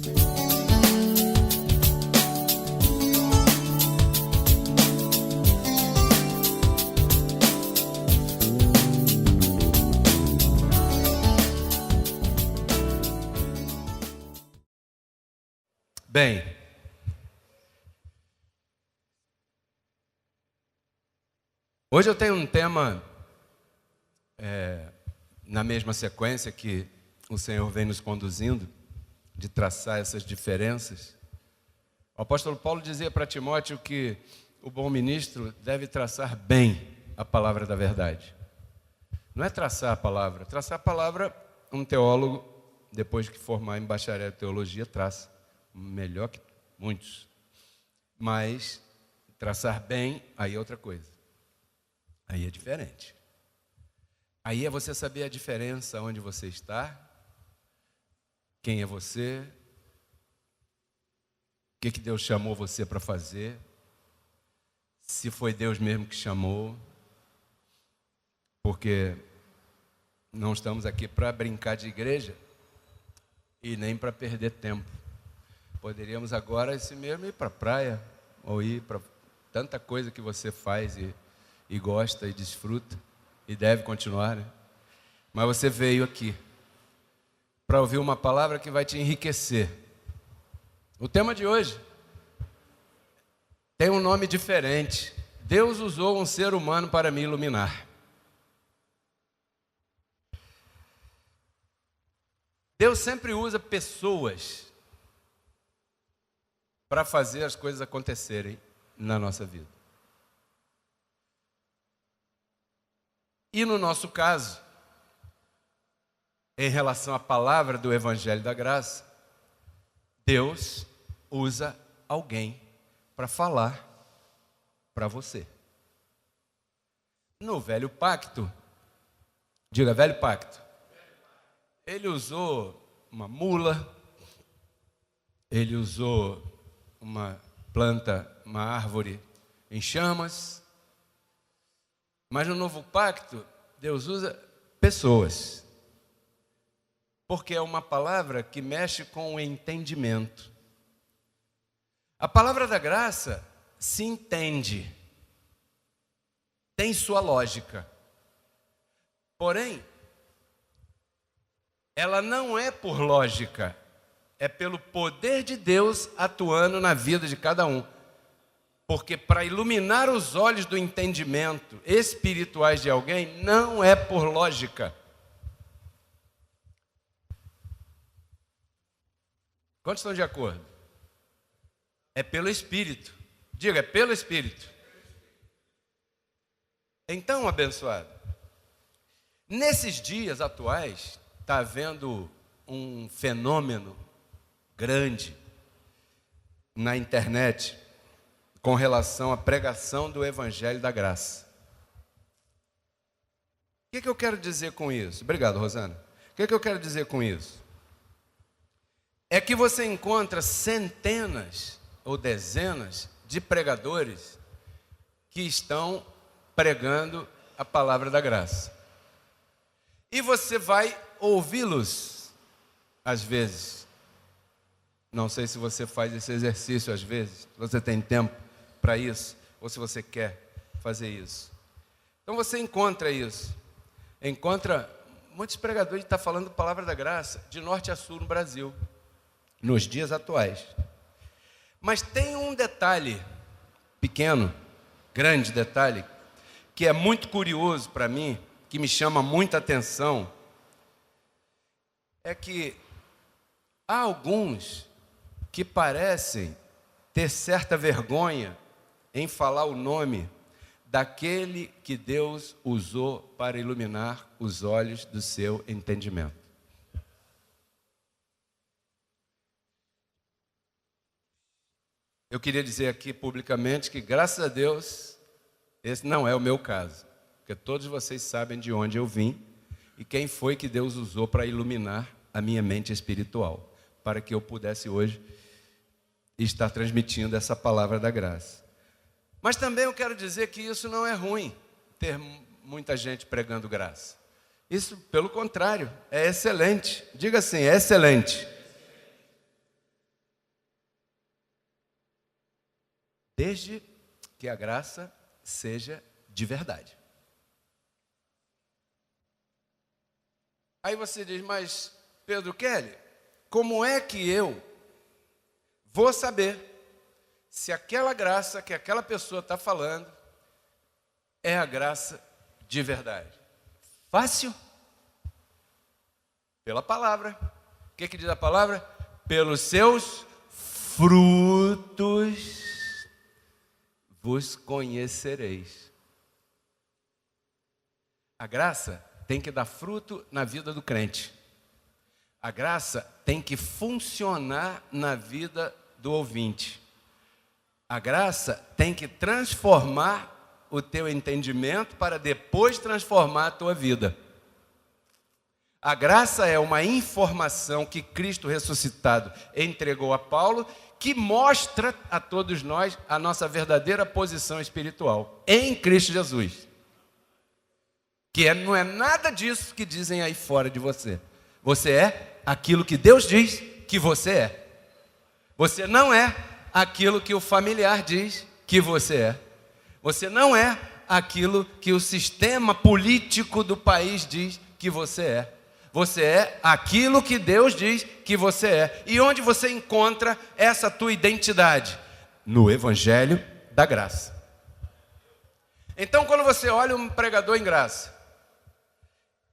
Bem, hoje eu tenho um tema na mesma sequência que o Senhor vem nos conduzindo, de traçar essas diferenças. O apóstolo Paulo dizia para Timóteo que o bom ministro deve traçar bem a palavra da verdade. Não é traçar a palavra um teólogo, depois que formar em bacharel em teologia, traça. Melhor que muitos. Mas traçar bem, aí é outra coisa. Aí é diferente. Aí é você saber a diferença onde você está, quem é você, o que Deus chamou você para fazer, se foi Deus mesmo que chamou, porque não estamos aqui para brincar de igreja e nem para perder tempo. Poderíamos agora esse mesmo ir para a praia, ou ir para tanta coisa que você faz e gosta e desfruta, e deve continuar, né? Mas você veio aqui para ouvir uma palavra que vai te enriquecer. O tema de hoje tem um nome diferente. Deus usou um ser humano para me iluminar. Deus sempre usa pessoas para fazer as coisas acontecerem na nossa vida. E no nosso caso, em relação à palavra do Evangelho da Graça, Deus usa alguém para falar para você. No Velho Pacto, diga Velho Pacto, ele usou uma mula, ele usou uma planta, uma árvore em chamas. Mas no Novo Pacto, Deus usa pessoas. Porque é uma palavra que mexe com o entendimento. A palavra da graça se entende. Tem sua lógica. Porém, ela não é por lógica. É pelo poder de Deus atuando na vida de cada um. Porque para iluminar os olhos do entendimento espirituais de alguém, não é por lógica. Quantos estão de acordo? É pelo Espírito. Diga, é pelo Espírito. Então, abençoado, nesses dias atuais, está havendo um fenômeno grande na internet com relação à pregação do Evangelho da Graça. O que eu quero dizer com isso? Obrigado, Rosana. O que eu quero dizer com isso? É que você encontra centenas ou dezenas de pregadores que estão pregando a palavra da graça. E você vai ouvi-los às vezes. Não sei se você faz esse exercício às vezes, se você tem tempo para isso, ou se você quer fazer isso. Então você encontra isso. Encontra muitos pregadores que estão falando a palavra da graça, de norte a sul no Brasil, nos dias atuais. Mas tem um detalhe pequeno, grande detalhe, que é muito curioso para mim, que me chama muita atenção, é que há alguns que parecem ter certa vergonha em falar o nome daquele que Deus usou para iluminar os olhos do seu entendimento. Eu queria dizer aqui publicamente que, graças a Deus, esse não é o meu caso, porque todos vocês sabem de onde eu vim e quem foi que Deus usou para iluminar a minha mente espiritual, para que eu pudesse hoje estar transmitindo essa palavra da graça. Mas também eu quero dizer que isso não é ruim, ter muita gente pregando graça. Isso, pelo contrário, é excelente. Diga assim, é excelente. desde que a graça seja de verdade. Aí você diz, mas Pedro Kelly, como é que eu vou saber se aquela graça que aquela pessoa está falando é a graça de verdade? Fácil. Pela palavra. O que diz a palavra? Pelos seus frutos vos conhecereis. A graça tem que dar fruto na vida do crente. A graça tem que funcionar na vida do ouvinte. A graça tem que transformar o teu entendimento para depois transformar a tua vida. A graça é uma informação que Cristo ressuscitado entregou a Paulo, que mostra a todos nós a nossa verdadeira posição espiritual em Cristo Jesus. Não é nada disso que dizem aí fora de você. Você é aquilo que Deus diz que você é. Você não é aquilo que o familiar diz que você é. Você não é aquilo que o sistema político do país diz que você é. Você é aquilo que Deus diz que você é. E onde você encontra essa tua identidade? No Evangelho da Graça. Então, quando você olha um pregador em graça,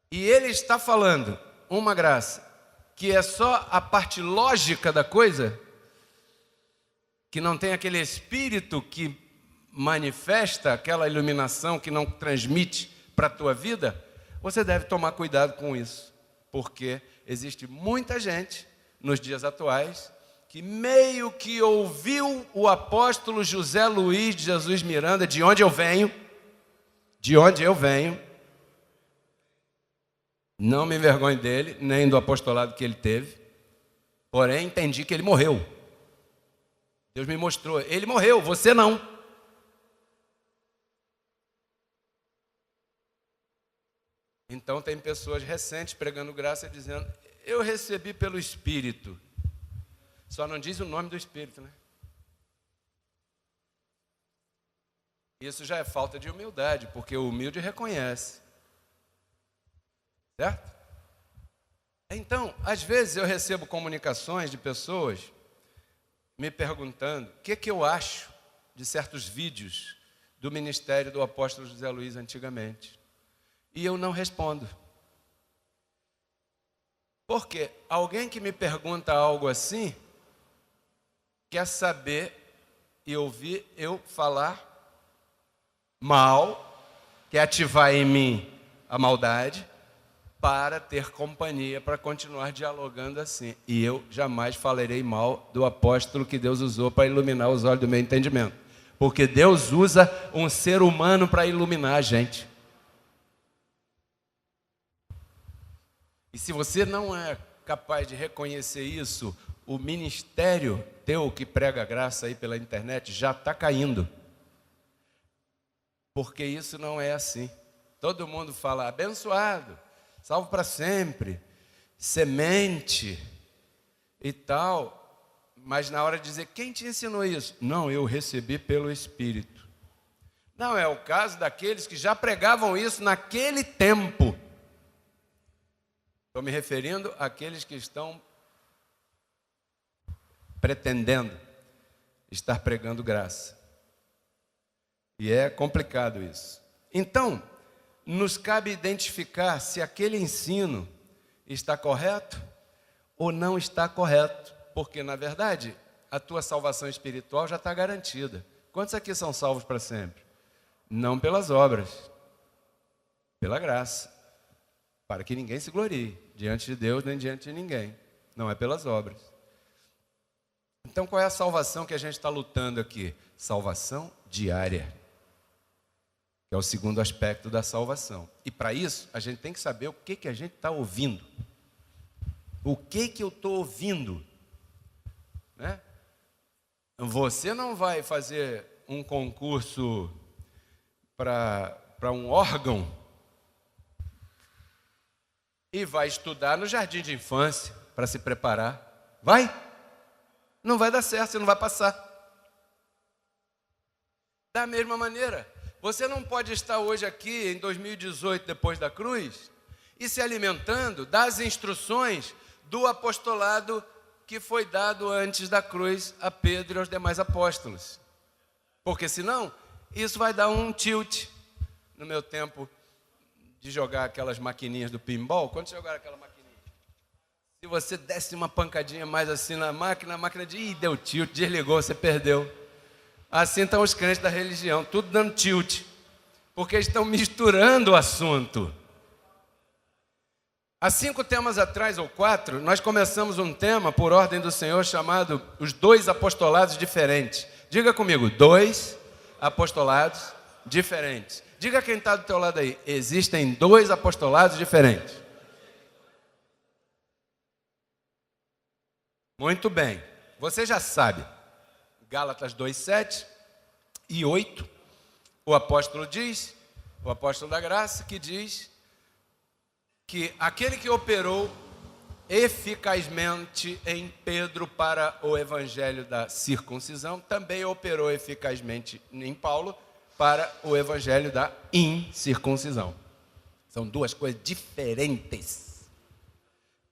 e ele está falando uma graça, que é só a parte lógica da coisa, que não tem aquele espírito que manifesta aquela iluminação, que não transmite para a tua vida, você deve tomar cuidado com isso. Porque existe muita gente nos dias atuais que meio que ouviu o apóstolo José Luiz de Jesus Miranda, de onde eu venho, não me envergonho dele, nem do apostolado que ele teve, porém entendi que ele morreu. Deus me mostrou, ele morreu, você não. Então tem pessoas recentes pregando graça e dizendo, eu recebi pelo Espírito. Só não diz o nome do Espírito, né? Isso já é falta de humildade, porque o humilde reconhece. Certo? Então, às vezes eu recebo comunicações de pessoas me perguntando o que eu acho de certos vídeos do ministério do apóstolo José Luiz antigamente. E eu não respondo. Porque alguém que me pergunta algo assim, quer saber e ouvir eu falar mal, quer ativar em mim a maldade, para ter companhia, para continuar dialogando assim. E eu jamais falarei mal do apóstolo que Deus usou para iluminar os olhos do meu entendimento. Porque Deus usa um ser humano para iluminar a gente. E se você não é capaz de reconhecer isso, o ministério teu que prega a graça aí pela internet já está caindo. Porque isso não é assim. Todo mundo fala abençoado, salvo para sempre, semente e tal. Mas na hora de dizer, quem te ensinou isso? Não, eu recebi pelo Espírito. Não é o caso daqueles que já pregavam isso naquele tempo. Estou me referindo àqueles que estão pretendendo estar pregando graça. E é complicado isso. Então, nos cabe identificar se aquele ensino está correto ou não está correto. Porque, na verdade, a tua salvação espiritual já está garantida. Quantos aqui são salvos para sempre? Não pelas obras, pela graça. Para que ninguém se glorie diante de Deus nem diante de ninguém. Não é pelas obras. Então qual é a salvação que a gente está lutando aqui? Salvação diária. Que é o segundo aspecto da salvação. E para isso a gente tem que saber o que a gente está ouvindo. O que eu estou ouvindo? Né? Você não vai fazer um concurso para um órgão e vai estudar no jardim de infância para se preparar. Vai? Não vai dar certo, você não vai passar. Da mesma maneira, você não pode estar hoje aqui, em 2018, depois da cruz, e se alimentando das instruções do apostolado que foi dado antes da cruz a Pedro e aos demais apóstolos. Porque senão, isso vai dar um tilt. No meu tempo de jogar aquelas maquininhas do pinball, quando você jogar aquela maquininha, se você desse uma pancadinha mais assim na máquina, a máquina deu tilt, desligou, você perdeu. Assim estão os crentes da religião, tudo dando tilt, porque eles estão misturando o assunto. Há 5 temas atrás, ou 4, nós começamos um tema, por ordem do Senhor, chamado os 2 apostolados diferentes. Diga comigo, 2 apostolados diferentes. Diga quem está do teu lado aí, existem 2 apostolados diferentes. Muito bem, você já sabe, Gálatas 2, 7 e 8, o apóstolo diz, o apóstolo da graça, que diz que aquele que operou eficazmente em Pedro para o evangelho da circuncisão, também operou eficazmente em Paulo para o evangelho da incircuncisão. São 2 coisas diferentes.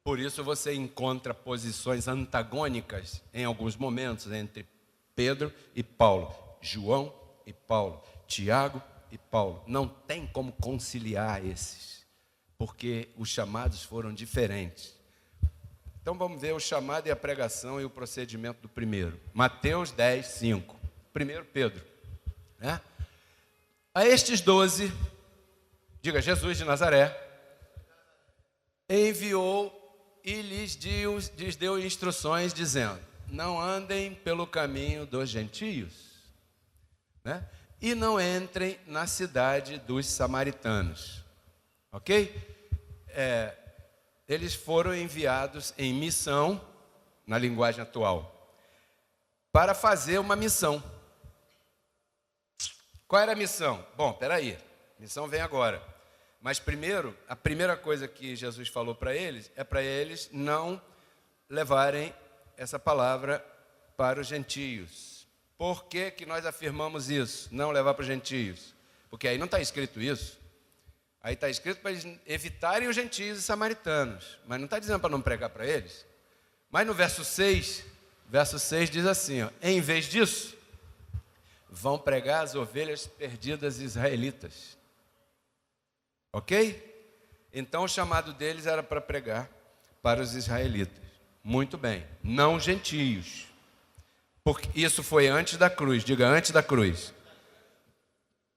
Por isso você encontra posições antagônicas em alguns momentos entre Pedro e Paulo, João e Paulo, Tiago e Paulo. Não tem como conciliar esses, porque os chamados foram diferentes. Então vamos ver o chamado e a pregação e o procedimento do primeiro. Mateus 10, 5. Primeiro Pedro, né? A estes 12, diga, Jesus de Nazaré, enviou e lhes deu instruções dizendo, não andem pelo caminho dos gentios, né? E não entrem na cidade dos samaritanos, ok? Eles foram enviados em missão, na linguagem atual, para fazer uma missão. Qual era a missão? Bom, peraí, a missão vem agora. Mas primeiro, a primeira coisa que Jesus falou para eles, é para eles não levarem essa palavra para os gentios. Por que que nós afirmamos isso? Não levar para os gentios? Porque aí não está escrito isso. Aí está escrito para eles evitarem os gentios e samaritanos. Mas não está dizendo para não pregar para eles. Mas no verso 6 diz assim, ó, em vez disso, vão pregar as ovelhas perdidas israelitas. Ok? Então o chamado deles era para pregar para os israelitas. Muito bem, não gentios. Porque isso foi antes da cruz, diga antes da cruz.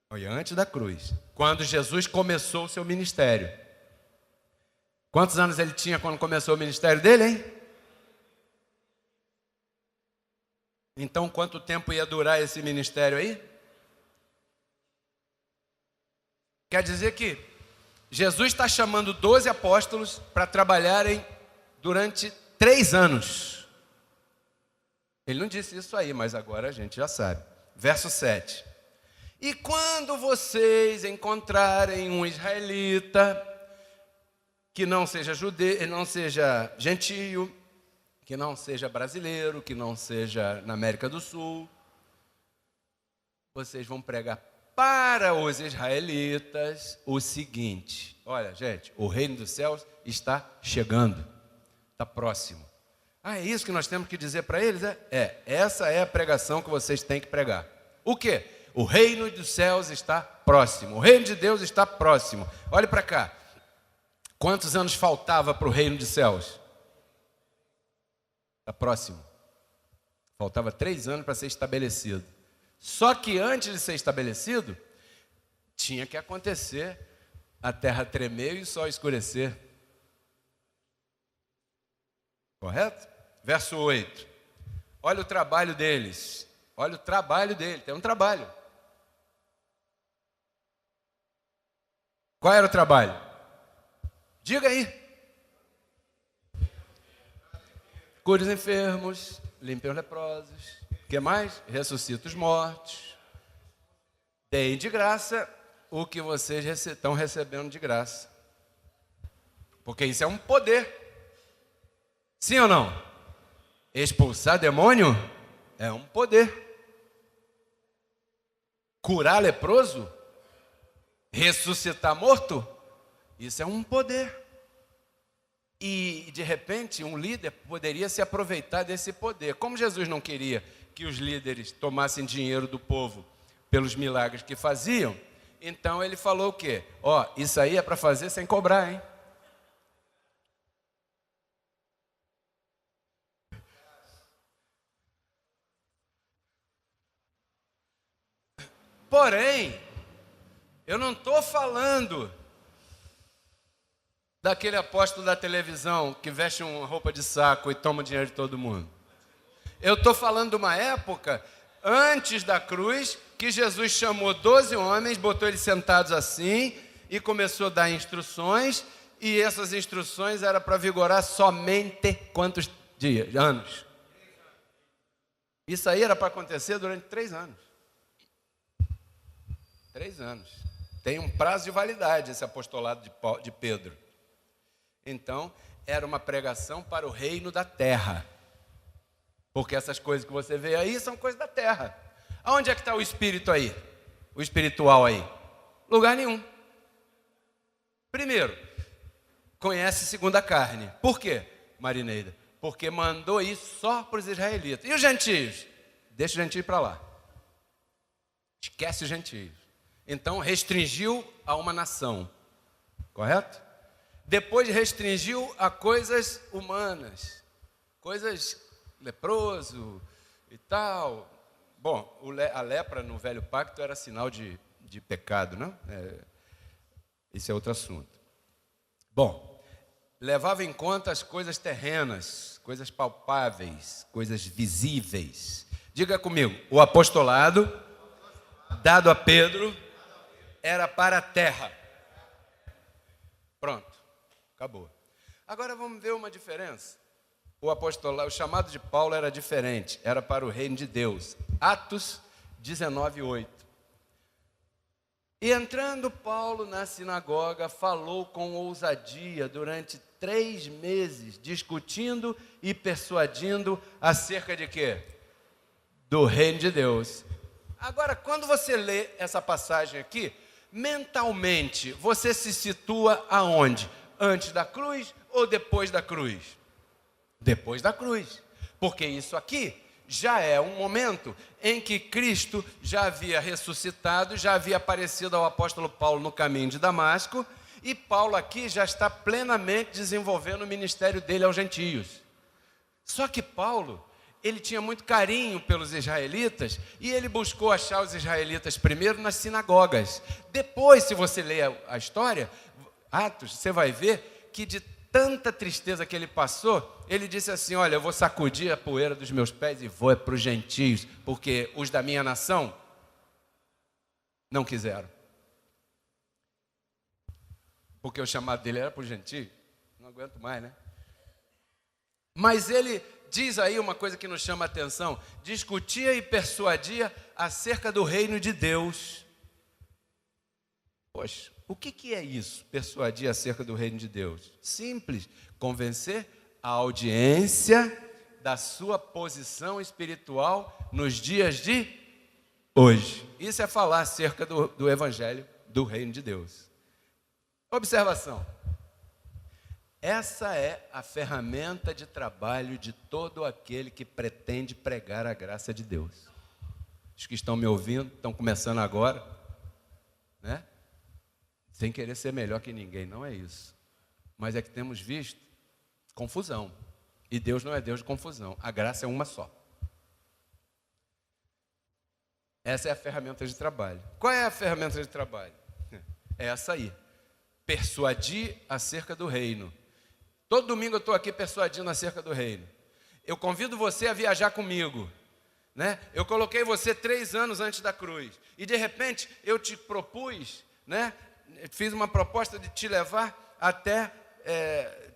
Foi antes da cruz. Quando Jesus começou o seu ministério. Quantos anos ele tinha quando começou o ministério dele, hein? Então, quanto tempo ia durar esse ministério aí? Quer dizer que Jesus está chamando 12 apóstolos para trabalharem durante 3 anos. Ele não disse isso aí, mas agora a gente já sabe. Verso 7. E quando vocês encontrarem um israelita que não seja judeu, não seja gentio, que não seja brasileiro, que não seja na América do Sul, vocês vão pregar para os israelitas o seguinte: olha, gente, o reino dos céus está chegando, está próximo. Ah, é isso que nós temos que dizer para eles? Essa é a pregação que vocês têm que pregar. O quê? O reino dos céus está próximo, o reino de Deus está próximo. Olhe para cá, quantos anos faltava para o reino dos céus? Está próximo. Faltava 3 anos para ser estabelecido. Só que antes de ser estabelecido, tinha que acontecer a terra tremer e o sol escurecer. Correto? Verso 8. Olha o trabalho deles. Olha o trabalho dele. Tem um trabalho. Qual era o trabalho? Diga aí. Cure os enfermos, limpe os leprosos. O que mais? Ressuscita os mortos. Deem de graça o que vocês estão recebendo de graça. Porque isso é um poder. Sim ou não? Expulsar demônio é um poder. Curar leproso? Ressuscitar morto? Isso é um poder. E, de repente, um líder poderia se aproveitar desse poder. Como Jesus não queria que os líderes tomassem dinheiro do povo pelos milagres que faziam, então ele falou o quê? Ó, isso aí é para fazer sem cobrar, hein? Porém, eu não estou falando daquele apóstolo da televisão que veste uma roupa de saco e toma o dinheiro de todo mundo. Eu estou falando de uma época antes da cruz, que Jesus chamou 12 homens, botou eles sentados assim e começou a dar instruções, e essas instruções eram para vigorar somente quantos dias? Anos. Isso aí era para acontecer durante 3 anos. 3 anos. Tem um prazo de validade esse apostolado de Pedro. Então, era uma pregação para o reino da terra. Porque essas coisas que você vê aí são coisas da terra. Aonde é que está o espírito aí? O espiritual aí? Lugar nenhum. Primeiro, conhece segundo a carne. Por quê, Marineida? Porque mandou isso só para os israelitas. E os gentios? Deixa os gentios para lá. Esquece os gentios. Então, restringiu a uma nação. Correto? Depois restringiu a coisas humanas. Coisas leproso e tal. Bom, a lepra no Velho Pacto era sinal de pecado, não? Esse é outro assunto. Bom, levava em conta as coisas terrenas, coisas palpáveis, coisas visíveis. Diga comigo, o apostolado dado a Pedro era para a terra. Pronto, acabou. Agora vamos ver uma diferença. O apostolado, o chamado de Paulo era diferente, era para o reino de Deus. Atos 19:8. E entrando Paulo na sinagoga, falou com ousadia durante 3 meses, discutindo e persuadindo acerca de quê? Do reino de Deus. Agora, quando você lê essa passagem aqui, mentalmente, você se situa aonde? Antes da cruz ou depois da cruz? Depois da cruz, porque isso aqui já é um momento em que Cristo já havia ressuscitado, já havia aparecido ao apóstolo Paulo no caminho de Damasco, e Paulo aqui já está plenamente desenvolvendo o ministério dele aos gentios. Só que Paulo, ele tinha muito carinho pelos israelitas, e ele buscou achar os israelitas primeiro nas sinagogas. Depois, se você ler a história, Atos, você vai ver que de tanta tristeza que ele passou, ele disse assim, olha, eu vou sacudir a poeira dos meus pés e vou para os gentios, porque os da minha nação não quiseram. Porque o chamado dele era para os gentios. Não aguento mais, né? Mas ele diz aí uma coisa que nos chama a atenção, discutia e persuadia acerca do reino de Deus. Poxa, o que é isso? Persuadir acerca do reino de Deus? Simples, convencer a audiência da sua posição espiritual nos dias de hoje. Isso é falar acerca do evangelho do reino de Deus. Observação. Essa é a ferramenta de trabalho de todo aquele que pretende pregar a graça de Deus. Os que estão me ouvindo, estão começando agora, né? Sem querer ser melhor que ninguém, não é isso. Mas é que temos visto confusão. E Deus não é Deus de confusão. A graça é uma só. Essa é a ferramenta de trabalho. Qual é a ferramenta de trabalho? É essa aí. Persuadir acerca do reino. Todo domingo eu estou aqui persuadindo acerca do reino. Eu convido você a viajar comigo, né? Eu coloquei você 3 anos antes da cruz. E de repente eu te propus, né? Fiz uma proposta de te levar até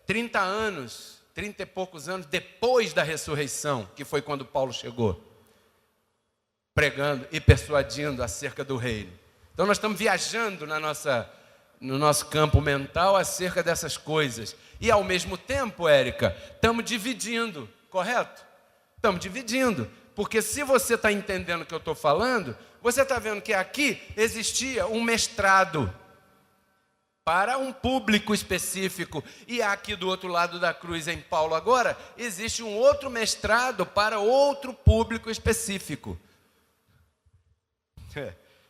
30 anos, 30 e poucos anos depois da ressurreição, que foi quando Paulo chegou, pregando e persuadindo acerca do reino. Então nós estamos viajando no nosso campo mental acerca dessas coisas. E ao mesmo tempo, Érica, estamos dividindo, correto? Estamos dividindo. Porque se você está entendendo o que eu estou falando, você está vendo que aqui existia um mestrado para um público específico. E aqui do outro lado da cruz, em Paulo agora, existe um outro mestrado para outro público específico.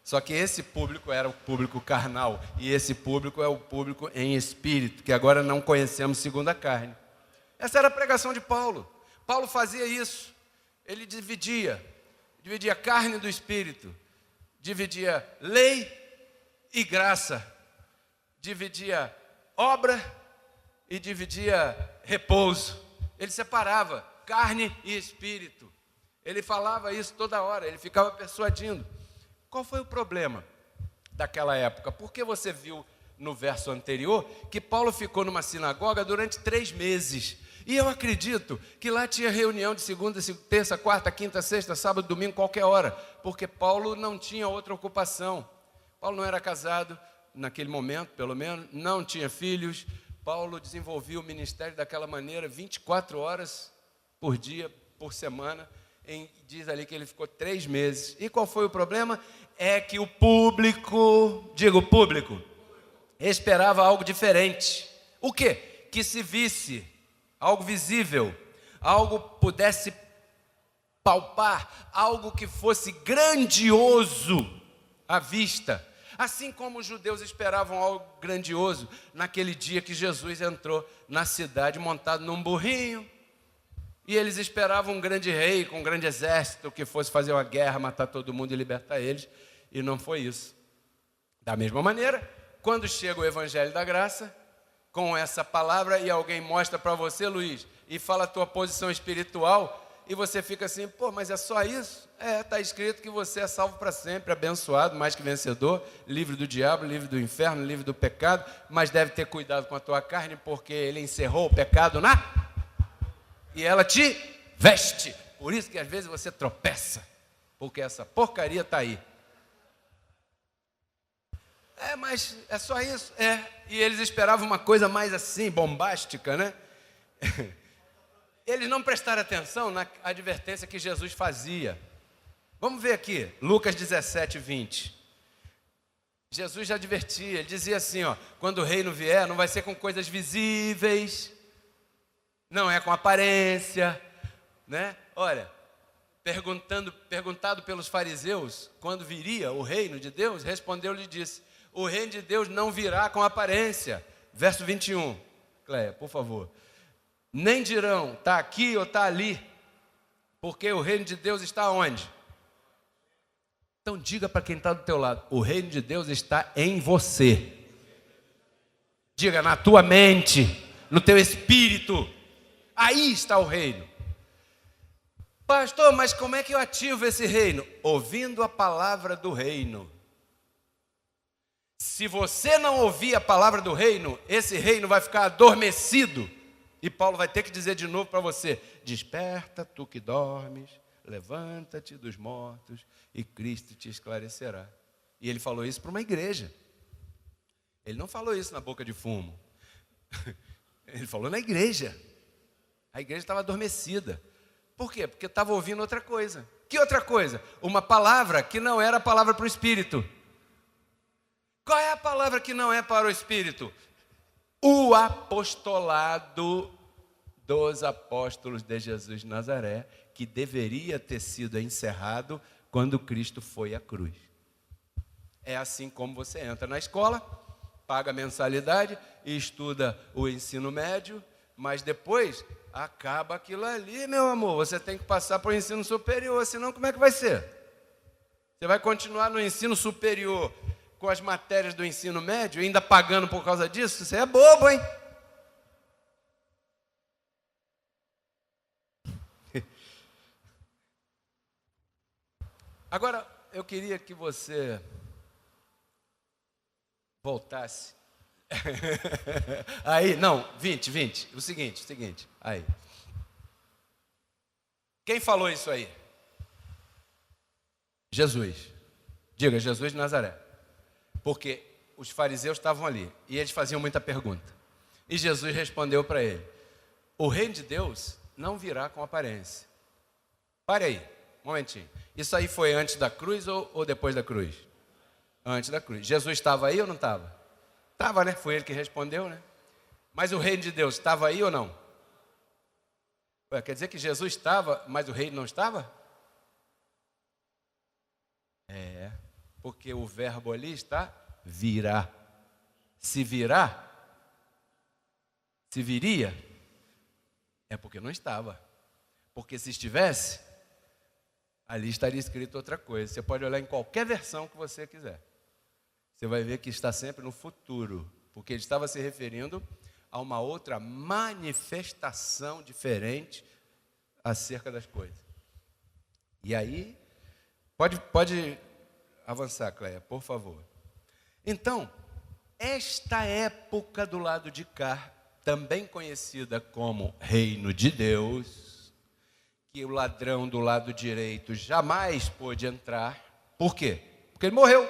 Só que esse público era o público carnal, e esse público é o público em espírito, que agora não conhecemos segundo a carne. Essa era a pregação de Paulo. Paulo fazia isso. Ele dividia carne do espírito, dividia lei e graça, dividia obra e dividia repouso. Ele separava carne e espírito. Ele falava isso toda hora, ele ficava persuadindo. Qual foi o problema daquela época? Porque você viu no verso anterior que Paulo ficou numa sinagoga durante 3 meses. E eu acredito que lá tinha reunião de segunda, terça, quarta, quinta, sexta, sábado, domingo, qualquer hora. Porque Paulo não tinha outra ocupação. Paulo não era casado, naquele momento, pelo menos, não tinha filhos. Paulo desenvolvia o ministério daquela maneira, 24 horas por dia, por semana. Diz ali que ele ficou 3 meses. E qual foi o problema? É que o público, esperava algo diferente. O quê? Que se visse algo visível, algo pudesse palpar, algo que fosse grandioso à vista. Assim como os judeus esperavam algo grandioso naquele dia que Jesus entrou na cidade montado num burrinho. E eles esperavam um grande rei com um grande exército que fosse fazer uma guerra, matar todo mundo e libertar eles. E não foi isso. Da mesma maneira, quando chega o Evangelho da Graça, com essa palavra, e alguém mostra para você, Luiz, e fala a tua posição espiritual, e você fica assim, pô, mas é só isso? Está escrito que você é salvo para sempre, abençoado, mais que vencedor, livre do diabo, livre do inferno, livre do pecado, mas deve ter cuidado com a tua carne, porque ele encerrou o pecado e ela te veste. Por isso que às vezes você tropeça, porque essa porcaria está aí. Mas é só isso? E eles esperavam uma coisa mais assim, bombástica, né? Eles não prestaram atenção na advertência que Jesus fazia. Vamos ver aqui, Lucas 17, 20. Jesus já advertia, ele dizia assim, quando o reino vier, não vai ser com coisas visíveis, não é com aparência, né? Olha, perguntado pelos fariseus, quando viria o reino de Deus, respondeu-lhe e disse, o reino de Deus não virá com aparência. Verso 21, Cléia, por favor. Nem dirão, está aqui ou está ali, porque o reino de Deus está onde? Então diga para quem está do teu lado, o reino de Deus está em você. Diga, na tua mente, no teu espírito, aí está o reino. Pastor, mas como é que eu ativo esse reino? Ouvindo a palavra do reino. Se você não ouvir a palavra do reino, esse reino vai ficar adormecido. E Paulo vai ter que dizer de novo para você, desperta tu que dormes, levanta-te dos mortos e Cristo te esclarecerá. E ele falou isso para uma igreja. Ele não falou isso na boca de fumo. Ele falou na igreja. A igreja estava adormecida. Por quê? Porque estava ouvindo outra coisa. Que outra coisa? Uma palavra que não era a palavra para o Espírito. Qual é a palavra que não é para o Espírito? O apostolado dos apóstolos de Jesus de Nazaré, que deveria ter sido encerrado quando Cristo foi à cruz. É assim como você entra na escola, paga mensalidade e estuda o ensino médio, mas depois acaba aquilo ali, meu amor. Você tem que passar para o ensino superior, senão como é que vai ser? Você vai continuar no ensino superior com as matérias do ensino médio, ainda pagando por causa disso? Você é bobo, hein? Agora, eu queria que você voltasse. Aí, não, 20. O seguinte, aí. Quem falou isso aí? Jesus. Diga, Jesus de Nazaré. Porque os fariseus estavam ali e eles faziam muita pergunta. E Jesus respondeu para ele: o reino de Deus não virá com aparência. Pare aí, momentinho. Isso aí foi antes da cruz ou depois da cruz? Antes da cruz. Jesus estava aí ou não estava? Estava, né? Foi ele que respondeu, né? Mas o reino de Deus estava aí ou não? Ué, quer dizer que Jesus estava, mas o reino não estava? É, porque o verbo ali está virá. Se virá, se viria, é porque não estava. Porque se estivesse, ali estaria escrito outra coisa. Você pode olhar em qualquer versão que você quiser. Você vai ver que está sempre no futuro, porque ele estava se referindo a uma outra manifestação diferente acerca das coisas. E aí, pode avançar, Cleia, por favor. Então, esta época do lado de cá, também conhecida como reino de Deus, que o ladrão do lado direito jamais pôde entrar. Por quê? Porque ele morreu.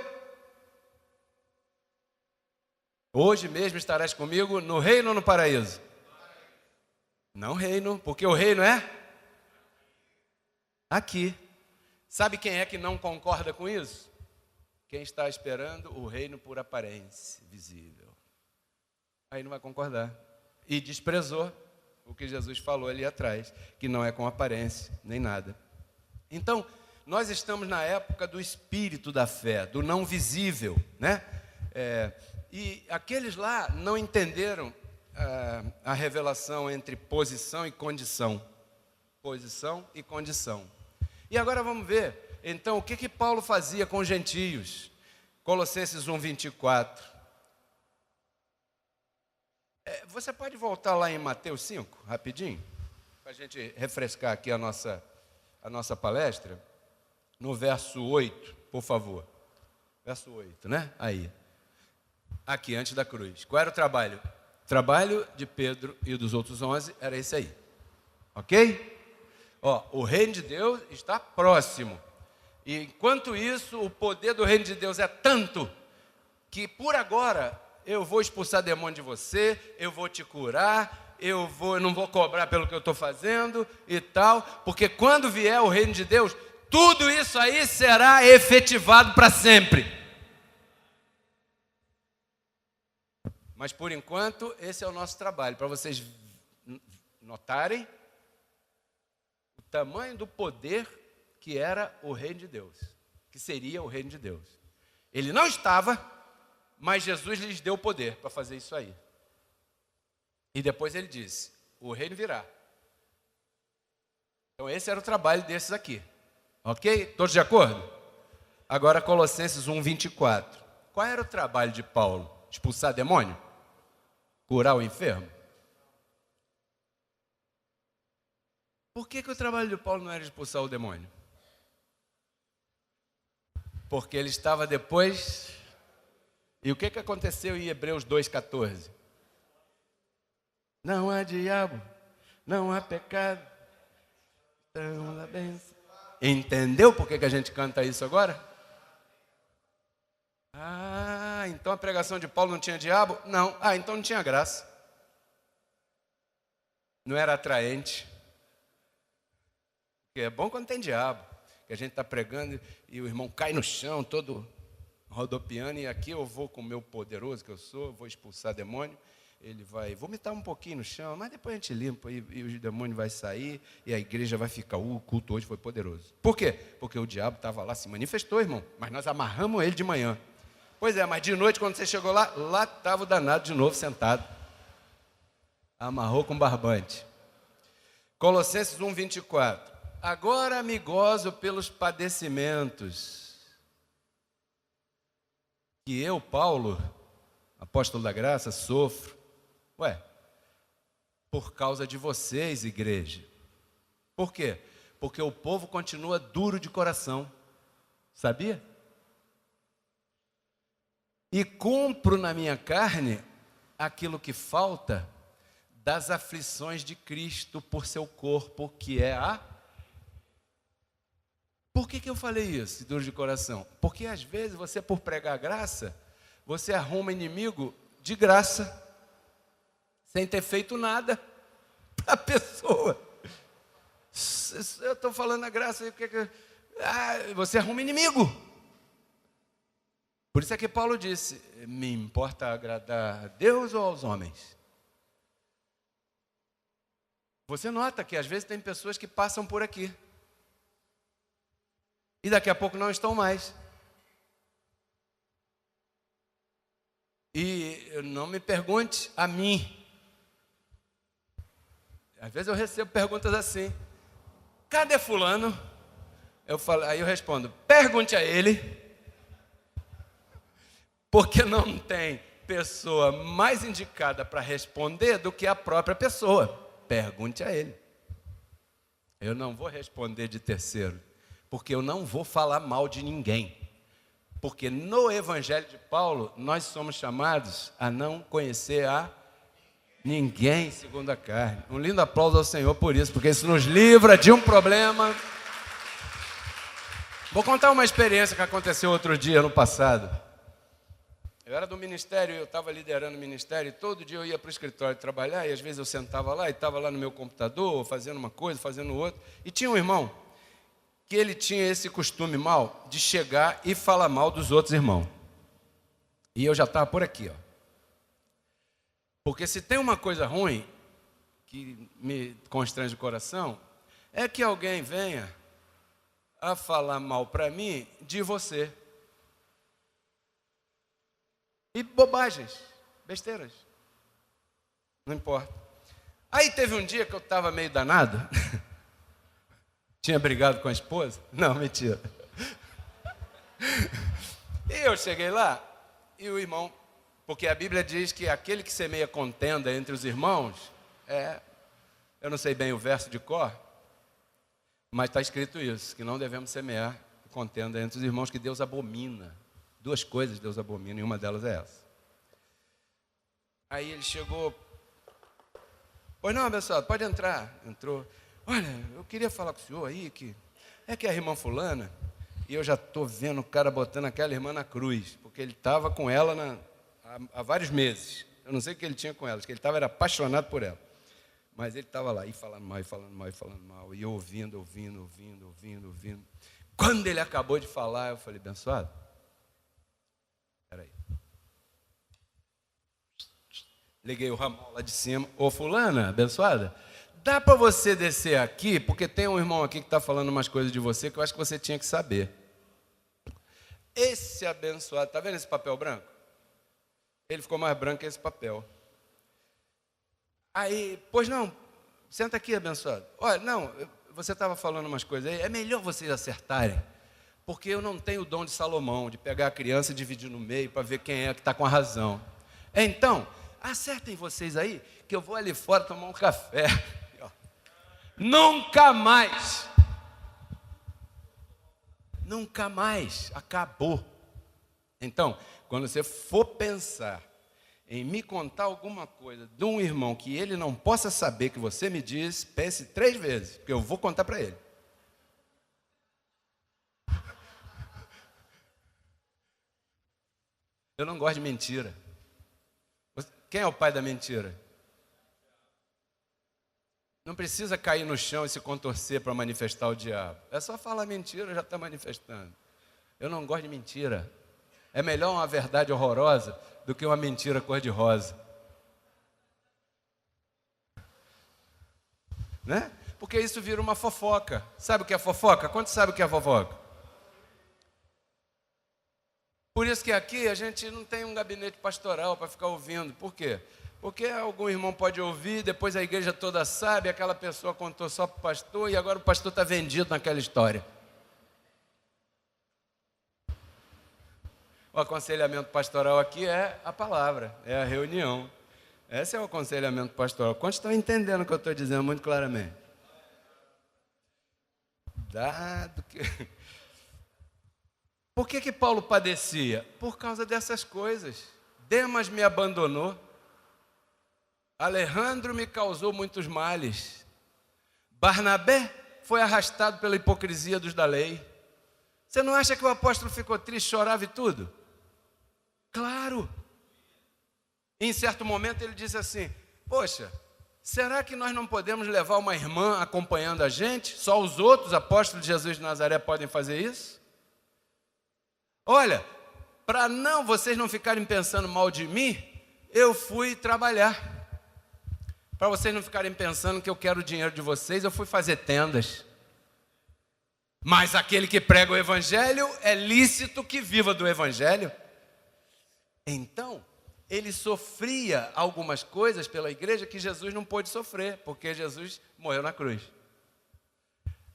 Hoje mesmo estarás comigo no reino ou no paraíso? Não reino, porque o reino é aqui. Sabe quem é que não concorda com isso? Quem está esperando o reino por aparência visível. Aí não vai concordar. E desprezou o que Jesus falou ali atrás, que não é com aparência, nem nada. Então, nós estamos na época do espírito da fé, do não visível, né? E aqueles lá não entenderam a revelação entre posição e condição. Posição e condição. E agora vamos ver, então, o que Paulo fazia com os gentios. Colossenses 1, 24. Você pode voltar lá em Mateus 5, rapidinho? Para a gente refrescar aqui a nossa palestra. No verso 8, por favor. Verso 8, né? Aí. Aqui, antes da cruz. Qual era o trabalho? O trabalho de Pedro e dos outros 11 era esse aí. Ok? O reino de Deus está próximo. E enquanto isso, o poder do reino de Deus é tanto que por agora eu vou expulsar demônio de você, eu vou te curar, eu não vou cobrar pelo que eu estou fazendo e tal, porque quando vier o reino de Deus, tudo isso aí será efetivado para sempre. Mas por enquanto, esse é o nosso trabalho, para vocês notarem o tamanho do poder que era o reino de Deus, que seria o reino de Deus. Ele não estava, mas Jesus lhes deu o poder para fazer isso aí. E depois ele disse, o reino virá. Então esse era o trabalho desses aqui. Ok? Todos de acordo? Agora Colossenses 1, 24. Qual era o trabalho de Paulo? Expulsar demônio? Curar o enfermo? Por que o trabalho de Paulo não era expulsar o demônio? Porque ele estava depois... E o que aconteceu em Hebreus 2,14? Não há diabo, não há pecado, tão da bênção. Entendeu por que a gente canta isso agora? Então a pregação de Paulo não tinha diabo? Não. Então não tinha graça. Não era atraente. Porque é bom quando tem diabo, que a gente está pregando e o irmão cai no chão, todo rodopiando, e aqui eu vou com o meu poderoso que eu sou, vou expulsar demônio, ele vai vomitar um pouquinho no chão, mas depois a gente limpa e o demônio vai sair e a igreja vai ficar, o culto hoje foi poderoso. Por quê? Porque o diabo estava lá, se manifestou, irmão, mas nós amarramos ele de manhã. Pois é, mas de noite, quando você chegou lá estava o danado de novo sentado. Amarrou com barbante. Colossenses 1, 24. Agora me gozo pelos padecimentos que eu, Paulo, apóstolo da graça, sofro. Por causa de vocês, igreja. Por quê? Porque o povo continua duro de coração. Sabia? E cumpro na minha carne aquilo que falta das aflições de Cristo por seu corpo, que é a... Por que eu falei isso, duro de coração? Porque às vezes você, por pregar graça, você arruma inimigo de graça, sem ter feito nada para a pessoa. Eu estou falando a graça, você arruma inimigo. Por isso é que Paulo disse, me importa agradar a Deus ou aos homens? Você nota que às vezes tem pessoas que passam por aqui. E daqui a pouco não estão mais. E não me pergunte a mim. Às vezes eu recebo perguntas assim, cadê fulano? Aí eu respondo, pergunte a ele. Porque não tem pessoa mais indicada para responder do que a própria pessoa. Pergunte a ele. Eu não vou responder de terceiro, porque eu não vou falar mal de ninguém. Porque no Evangelho de Paulo, nós somos chamados a não conhecer a ninguém segundo a carne. Um lindo aplauso ao Senhor por isso, porque isso nos livra de um problema. Vou contar uma experiência que aconteceu outro dia, no passado. Eu era do ministério, eu estava liderando o ministério, e todo dia eu ia para o escritório trabalhar, e às vezes eu sentava lá, e estava lá no meu computador, fazendo uma coisa, fazendo outra, e tinha um irmão, que ele tinha esse costume mal, de chegar e falar mal dos outros irmãos. E eu já estava por aqui, ó. Porque se tem uma coisa ruim, que me constrange o coração, é que alguém venha a falar mal para mim de você. E bobagens, besteiras. Não importa. Aí teve um dia que eu estava meio danado. Tinha brigado com a esposa? Não, mentira. E eu cheguei lá, e o irmão, porque a Bíblia diz que aquele que semeia contenda entre os irmãos, eu não sei bem o verso de cor, mas está escrito isso, que não devemos semear contenda entre os irmãos, que Deus abomina. Duas coisas Deus abomina, e uma delas é essa. Aí ele chegou, pois não, abençoado, pode entrar. Entrou. Olha, eu queria falar com o senhor aí, que a irmã fulana, e eu já estou vendo o cara botando aquela irmã na cruz, porque ele estava com ela há vários meses. Eu não sei o que ele tinha com ela, acho que ele era apaixonado por ela. Mas ele estava lá, e falando mal, e falando mal, e falando mal, e eu ouvindo. Quando ele acabou de falar, eu falei, abençoado, espera aí. Liguei o ramal lá de cima. Ô fulana, abençoada, dá para você descer aqui, porque tem um irmão aqui que está falando umas coisas de você que eu acho que você tinha que saber. Esse abençoado, está vendo esse papel branco? Ele ficou mais branco que esse papel. Aí, pois não, senta aqui, abençoado. Olha, não, você estava falando umas coisas aí, é melhor vocês acertarem, porque eu não tenho o dom de Salomão, de pegar a criança e dividir no meio para ver quem é que está com a razão. Então, acertem vocês aí, que eu vou ali fora tomar um café. Nunca mais. Nunca mais. Acabou. Então, quando você for pensar em me contar alguma coisa de um irmão que ele não possa saber que você me diz, pense 3 vezes, porque eu vou contar para ele. Eu não gosto de mentira. Quem é o pai da mentira? Não precisa cair no chão e se contorcer para manifestar o diabo. É só falar mentira, já está manifestando. Eu não gosto de mentira. É melhor uma verdade horrorosa do que uma mentira cor-de-rosa. Né? Porque isso vira uma fofoca. Sabe o que é fofoca? Quantos sabem o que é fofoca? Por isso que aqui a gente não tem um gabinete pastoral para ficar ouvindo. Por quê? Porque algum irmão pode ouvir, depois a igreja toda sabe, aquela pessoa contou só para o pastor e agora o pastor está vendido naquela história. O aconselhamento pastoral aqui é a palavra, é a reunião. Esse é o aconselhamento pastoral. Quantos estão entendendo o que eu estou dizendo muito claramente? Dado que... Por que Paulo padecia? Por causa dessas coisas. Demas me abandonou. Alejandro me causou muitos males. Barnabé foi arrastado pela hipocrisia dos da lei. Você não acha que o apóstolo ficou triste, chorava e tudo? Claro. Em certo momento ele disse assim, poxa, Será que nós não podemos levar uma irmã acompanhando a gente? Só os outros apóstolos de Jesus de Nazaré podem fazer isso? Olha, para vocês não ficarem pensando mal de mim, eu fui trabalhar. Para vocês não ficarem pensando que eu quero o dinheiro de vocês, eu fui fazer tendas. Mas aquele que prega o evangelho, é lícito que viva do evangelho. Então, ele sofria algumas coisas pela igreja que Jesus não pôde sofrer, porque Jesus morreu na cruz.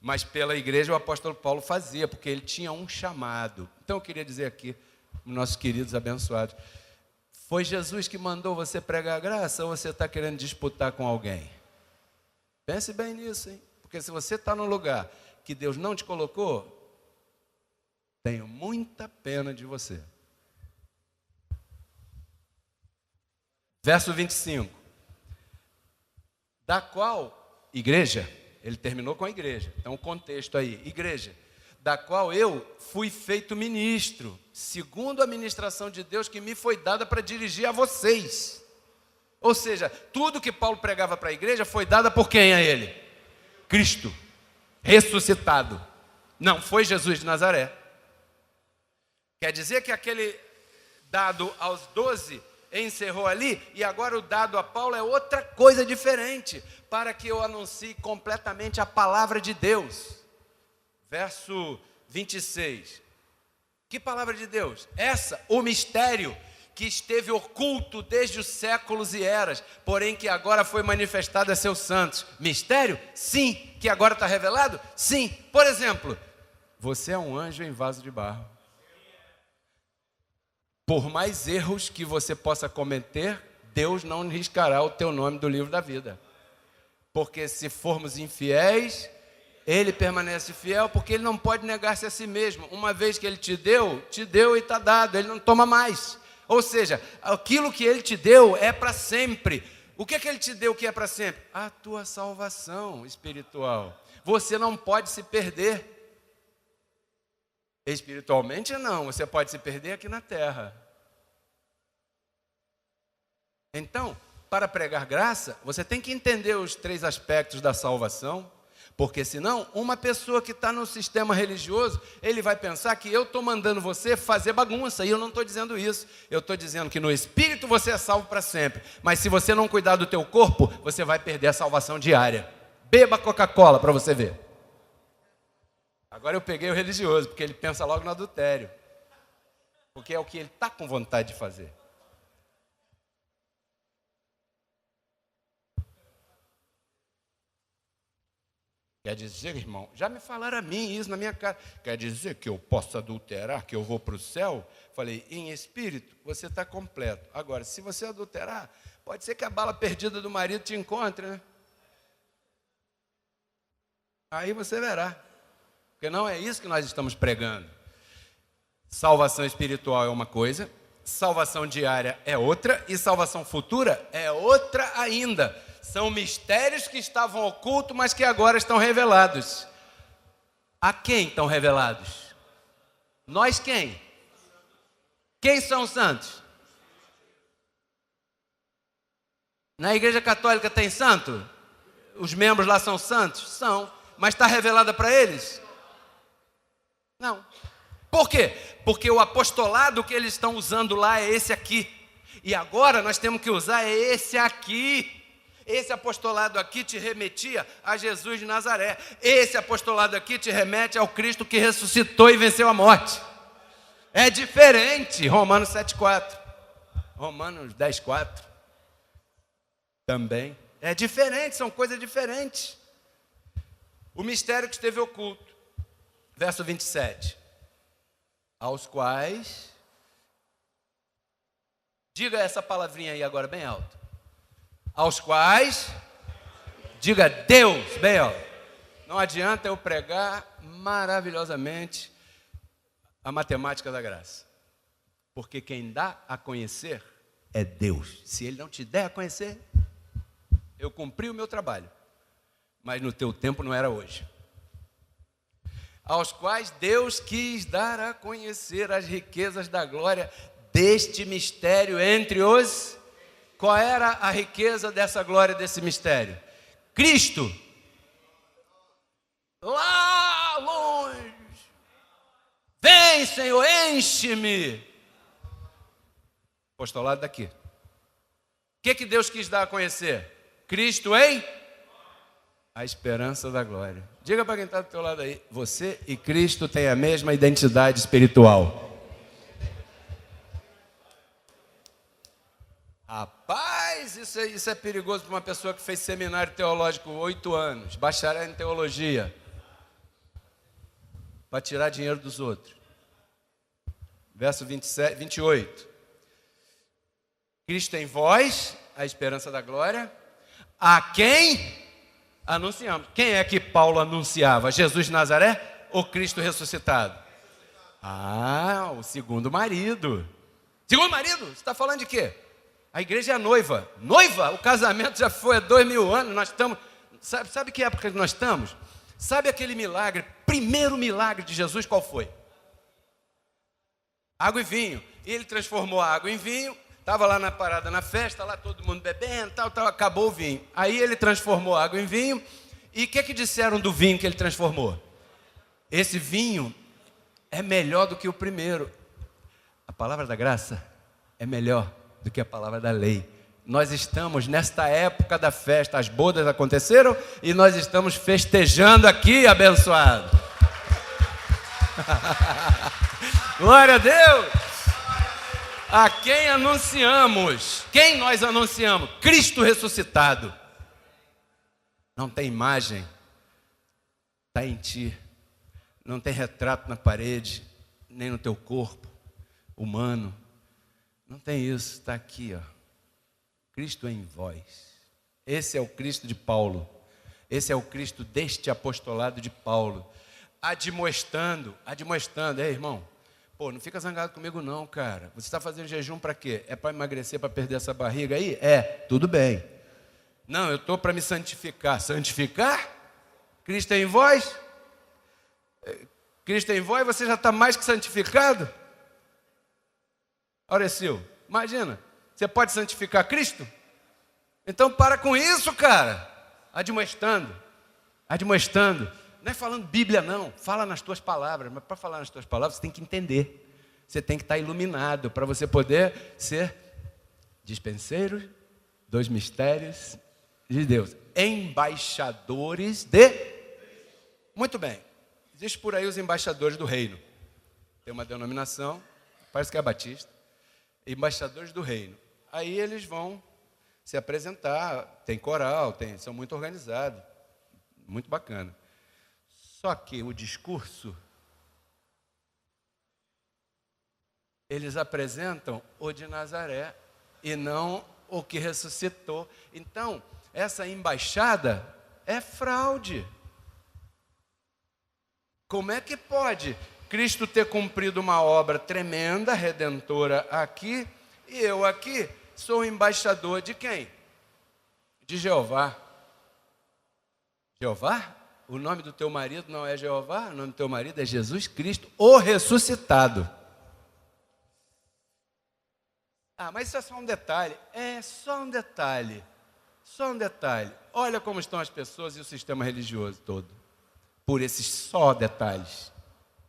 Mas pela igreja o apóstolo Paulo fazia, porque ele tinha um chamado. Então eu queria dizer aqui, nossos queridos abençoados, foi Jesus que mandou você pregar a graça, ou você está querendo disputar com alguém? Pense bem nisso, hein? Porque se você está num lugar que Deus não te colocou, tenho muita pena de você. Verso 25. Da qual, igreja, ele terminou com a igreja. Então o contexto aí, igreja, da qual eu fui feito ministro, segundo a ministração de Deus que me foi dada para dirigir a vocês. Ou seja, tudo que Paulo pregava para a igreja foi dada por quem a ele? Cristo, ressuscitado. Não foi Jesus de Nazaré. Quer dizer que aquele dado aos 12 encerrou ali, e agora o dado a Paulo é outra coisa diferente, para que eu anuncie completamente a palavra de Deus. Verso 26. Que palavra de Deus? Essa, o mistério que esteve oculto desde os séculos e eras, porém que agora foi manifestado a seus santos. Mistério? Sim. Que agora está revelado? Sim. Por exemplo, você é um anjo em vaso de barro. Por mais erros que você possa cometer, Deus não riscará o teu nome do livro da vida. Porque se formos infiéis, Ele permanece fiel, porque Ele não pode negar-se a si mesmo. Uma vez que Ele te deu e está dado, Ele não toma mais. Ou seja, aquilo que Ele te deu é para sempre. O que é que Ele te deu que é para sempre? A tua salvação espiritual. Você não pode se perder. Espiritualmente não, você pode se perder aqui na terra. Então, para pregar graça, você tem que entender os 3 aspectos da salvação, porque senão, uma pessoa que está no sistema religioso, ele vai pensar que eu estou mandando você fazer bagunça, e eu não estou dizendo isso. Eu estou dizendo que no Espírito você é salvo para sempre, mas se você não cuidar do teu corpo, você vai perder a salvação diária. Beba Coca-Cola para você ver. Agora eu peguei o religioso, porque ele pensa logo no adultério. Porque é o que ele está com vontade de fazer. Quer dizer, irmão, já me falaram a mim isso na minha cara. Quer dizer que eu posso adulterar, que eu vou para o céu? Falei, em espírito, você está completo. Agora, se você adulterar, pode ser que a bala perdida do marido te encontre, né? Aí você verá. Porque não é isso que nós estamos pregando. Salvação espiritual é uma coisa, salvação diária é outra, e salvação futura é outra ainda. São mistérios que estavam ocultos, mas que agora estão revelados. A quem estão revelados? Nós quem? Quem são os santos? Na Igreja Católica tem santo? Os membros lá são santos? São. Mas está revelada para eles? Não. Por quê? Porque o apostolado que eles estão usando lá é esse aqui. E agora nós temos que usar esse aqui. Esse apostolado aqui te remetia a Jesus de Nazaré. Esse apostolado aqui te remete ao Cristo que ressuscitou e venceu a morte. É diferente. Romanos 7,4. Romanos 10,4. Também. É diferente, são coisas diferentes. O mistério que esteve oculto. Verso 27. Aos quais... Diga essa palavrinha aí agora bem alto. Aos quais, diga Deus, bem, ó. Não adianta eu pregar maravilhosamente a matemática da graça. Porque quem dá a conhecer é Deus. Se Ele não te der a conhecer, eu cumpri o meu trabalho. Mas no teu tempo não era hoje. Aos quais Deus quis dar a conhecer as riquezas da glória deste mistério entre os... qual era a riqueza dessa glória, desse mistério? Cristo, lá longe, vem, Senhor, enche-me. Apostolado daqui. O que Deus quis dar a conhecer? Cristo em a esperança da glória. Diga para quem está do teu lado aí, você e Cristo têm a mesma identidade espiritual. Rapaz, isso é perigoso para uma pessoa que fez seminário teológico 8 anos, bacharel em teologia, para tirar dinheiro dos outros. Verso 28. Cristo em vós, a esperança da glória, a quem anunciamos. Quem é que Paulo anunciava? Jesus de Nazaré ou Cristo ressuscitado? O segundo marido. Segundo marido? Você está falando de quê? A igreja é a noiva. Noiva? O casamento já foi há 2000 anos. Nós estamos... Sabe que época que nós estamos? Sabe aquele milagre, primeiro milagre de Jesus, qual foi? Água e vinho. Ele transformou a água em vinho. Estava lá na parada, na festa, lá todo mundo bebendo, tal, acabou o vinho. Aí ele transformou a água em vinho. E o que disseram do vinho que ele transformou? Esse vinho é melhor do que o primeiro. A palavra da graça é melhor do que a palavra da lei. Nós estamos nesta época da festa, as bodas aconteceram e nós estamos festejando aqui, abençoado. Glória a Deus! A quem anunciamos? Quem nós anunciamos? Cristo ressuscitado. Não tem imagem, está em ti. Não tem retrato na parede, nem no teu corpo humano. Não tem isso, está aqui, ó. Cristo em vós. Esse é o Cristo de Paulo. Esse é o Cristo deste apostolado de Paulo. Admoestando. Ei, irmão, não fica zangado comigo não, cara. Você está fazendo jejum para quê? É para emagrecer, para perder essa barriga aí? Tudo bem. Não, eu estou para me santificar. Santificar? Cristo em vós? Cristo em vós, você já está mais que santificado? Aurecil, imagina, você pode santificar Cristo? Então para com isso, cara. Admoestando. Não é falando Bíblia não, fala nas tuas palavras. Mas para falar nas tuas palavras você tem que entender. Você tem que estar iluminado para você poder ser dispenseiro dos mistérios de Deus. Embaixadores de... Muito bem. Existe por aí os embaixadores do reino. Tem uma denominação, parece que é batista. Embaixadores do reino. Aí eles vão se apresentar, tem coral, são muito organizados, muito bacana. Só que o discurso, eles apresentam o de Nazaré e não o que ressuscitou. Então, essa embaixada é fraude. Como é que pode Cristo ter cumprido uma obra tremenda, redentora aqui, e eu aqui sou embaixador de quem? De Jeová. Jeová? O nome do teu marido não é Jeová, o nome do teu marido é Jesus Cristo, o ressuscitado. Mas isso é só um detalhe. É só um detalhe. Só um detalhe. Olha como estão as pessoas e o sistema religioso todo. Por esses só detalhes.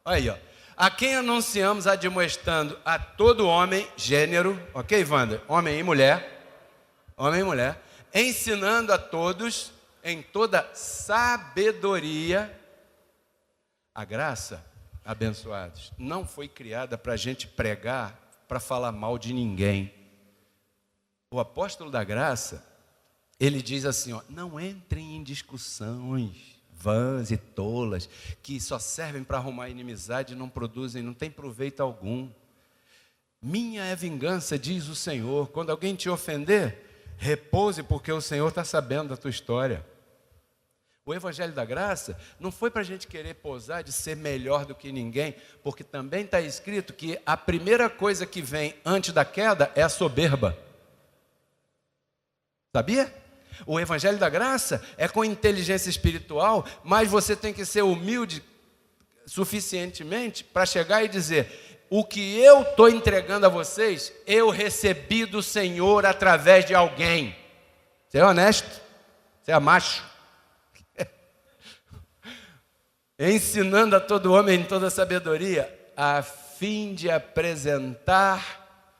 Olha aí, ó. A quem anunciamos admoestando a todo homem, gênero, ok, Wander? Homem e mulher, ensinando a todos em toda sabedoria. A graça, abençoados, não foi criada para a gente pregar, para falar mal de ninguém. O apóstolo da graça, ele diz assim, ó, não entrem em discussões vãs e tolas, que só servem para arrumar inimizade e não produzem, não tem proveito algum. Minha é vingança, diz o Senhor. Quando alguém te ofender, repouse, porque o Senhor está sabendo da tua história. O Evangelho da Graça não foi para a gente querer posar de ser melhor do que ninguém, porque também está escrito que a primeira coisa que vem antes da queda é a soberba. Sabia? O Evangelho da Graça é com inteligência espiritual, mas você tem que ser humilde suficientemente para chegar e dizer, o que eu estou entregando a vocês, eu recebi do Senhor através de alguém. Você é honesto? Você é macho? Ensinando a todo homem em toda sabedoria, a fim de apresentar,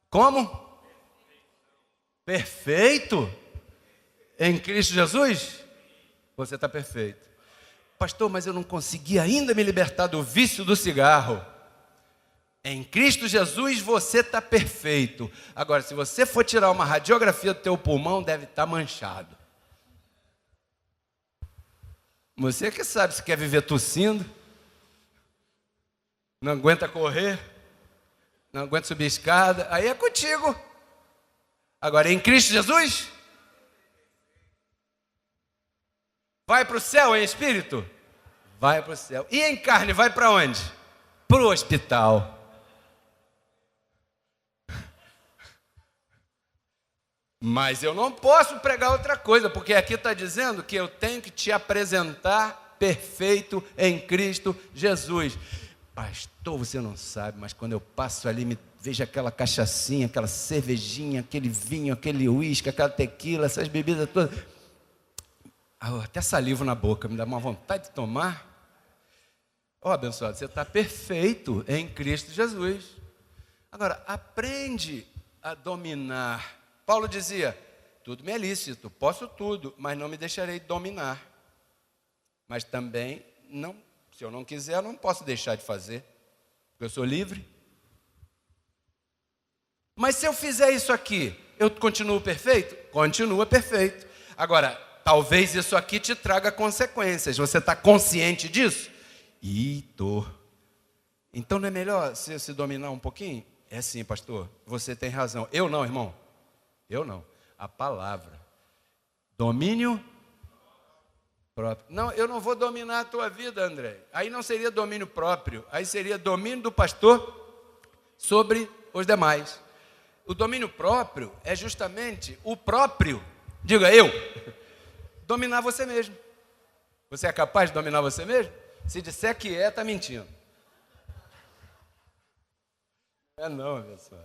como? Perfeito? Em Cristo Jesus? Você está perfeito. Pastor, mas eu não consegui ainda me libertar do vício do cigarro. Em Cristo Jesus você está perfeito. Agora, se você for tirar uma radiografia do teu pulmão, deve estar manchado. Você que sabe se quer viver tossindo, não aguenta correr, não aguenta subir a escada, aí é contigo. Agora, em Cristo Jesus, vai para o céu em espírito? Vai para o céu. E em carne, vai para onde? Para o hospital. Mas eu não posso pregar outra coisa, porque aqui está dizendo que eu tenho que te apresentar perfeito em Cristo Jesus. Pastor, você não sabe, mas quando eu passo ali, me vejo aquela cachaçinha, aquela cervejinha, aquele vinho, aquele uísque, aquela tequila, essas bebidas todas. Até salivo na boca, me dá uma vontade de tomar. Abençoado, você está perfeito em Cristo Jesus. Agora, aprende a dominar. Paulo dizia, tudo me é lícito, posso tudo, mas não me deixarei dominar. Mas também, se eu não quiser, eu não posso deixar de fazer, porque eu sou livre. Mas se eu fizer isso aqui, eu continuo perfeito? Continua perfeito. Agora, talvez isso aqui te traga consequências. Você está consciente disso? Tô. Então não é melhor você se dominar um pouquinho? É sim, pastor, você tem razão. Eu não, irmão. Eu não. A palavra. Domínio próprio. Não, eu não vou dominar a tua vida, André. Aí não seria domínio próprio. Aí seria domínio do pastor sobre os demais. O domínio próprio é justamente o próprio. Diga eu. Dominar você mesmo. Você é capaz de dominar você mesmo? Se disser que está mentindo. Não, pessoal.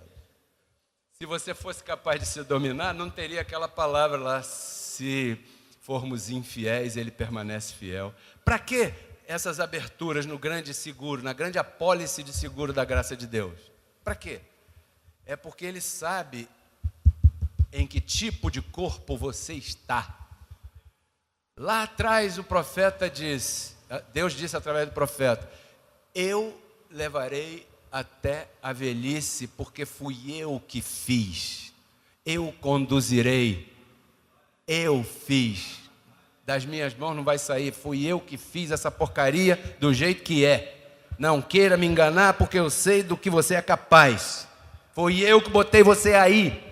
Se você fosse capaz de se dominar, não teria aquela palavra lá, se formos infiéis, ele permanece fiel. Para que essas aberturas no grande seguro, na grande apólice de seguro da graça de Deus? Para quê? É porque ele sabe em que tipo de corpo você está. Lá atrás o profeta diz, Deus disse através do profeta, eu levarei até a velhice, porque fui eu que fiz, eu conduzirei, eu fiz, das minhas mãos não vai sair, fui eu que fiz essa porcaria do jeito que é, não queira me enganar, porque eu sei do que você é capaz, fui eu que botei você aí.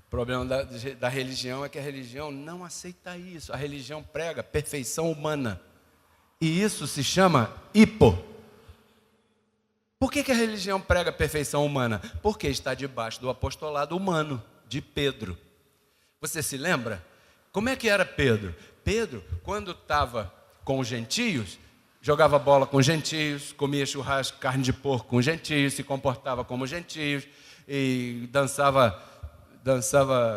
O problema da religião é que a religião não aceita isso, a religião prega perfeição humana. E isso se chama hipo. Por que a religião prega perfeição humana? Porque está debaixo do apostolado humano de Pedro. Você se lembra? Como é que era Pedro? Pedro, quando estava com os gentios, jogava bola com os gentios, comia churrasco, carne de porco com os gentios, se comportava como gentios e dançava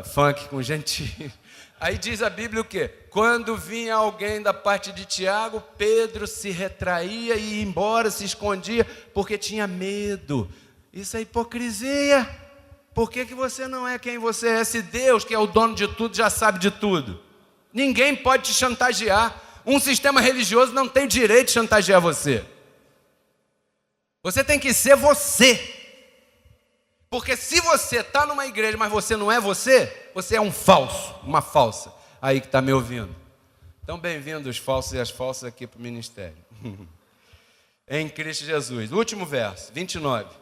funk com os gentios. Aí diz a Bíblia o quê? Quando vinha alguém da parte de Tiago, Pedro se retraía e ia embora, se escondia, porque tinha medo. Isso é hipocrisia. Por que você não é quem você é? Se Deus, que é o dono de tudo, já sabe de tudo. Ninguém pode te chantagear. Um sistema religioso não tem o direito de chantagear você. Você tem que ser você. Porque se você está numa igreja, mas você não é você, você é um falso, uma falsa. Aí que está me ouvindo. Então, bem-vindos os falsos e as falsas aqui para o ministério. Em Cristo Jesus. Último verso, 29.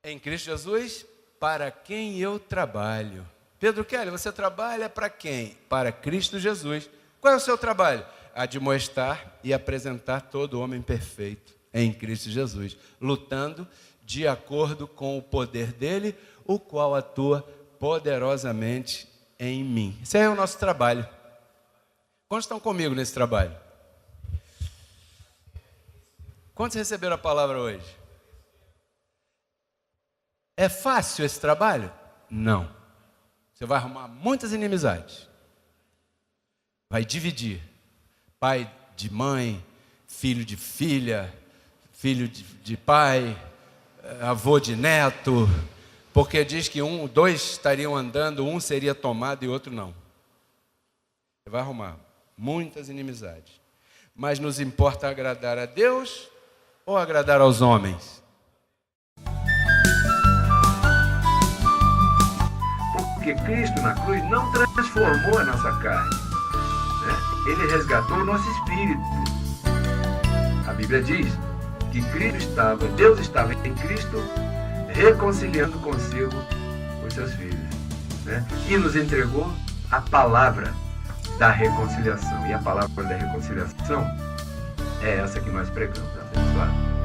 Em Cristo Jesus, para quem eu trabalho. Pedro Kelly, você trabalha para quem? Para Cristo Jesus. Qual é o seu trabalho? Admoestar e apresentar todo homem perfeito em Cristo Jesus, lutando de acordo com o poder dele, o qual atua poderosamente em mim. Esse é o nosso trabalho. Quantos estão comigo nesse trabalho? Quantos receberam a palavra hoje? É fácil esse trabalho? Não. Você vai arrumar muitas inimizades. Vai dividir. Pai de mãe, filho de filha, filho de pai, avô de neto. Porque diz que dois estariam andando, um seria tomado e outro não. Você vai arrumar muitas inimizades. Mas nos importa agradar a Deus ou agradar aos homens? Porque Cristo na cruz não transformou a nossa carne, né? Ele resgatou o nosso espírito. A Bíblia diz que Deus estava em Cristo reconciliando consigo os seus filhos, né? E nos entregou a palavra da reconciliação. E a palavra da reconciliação é essa que nós pregamos, abençoado.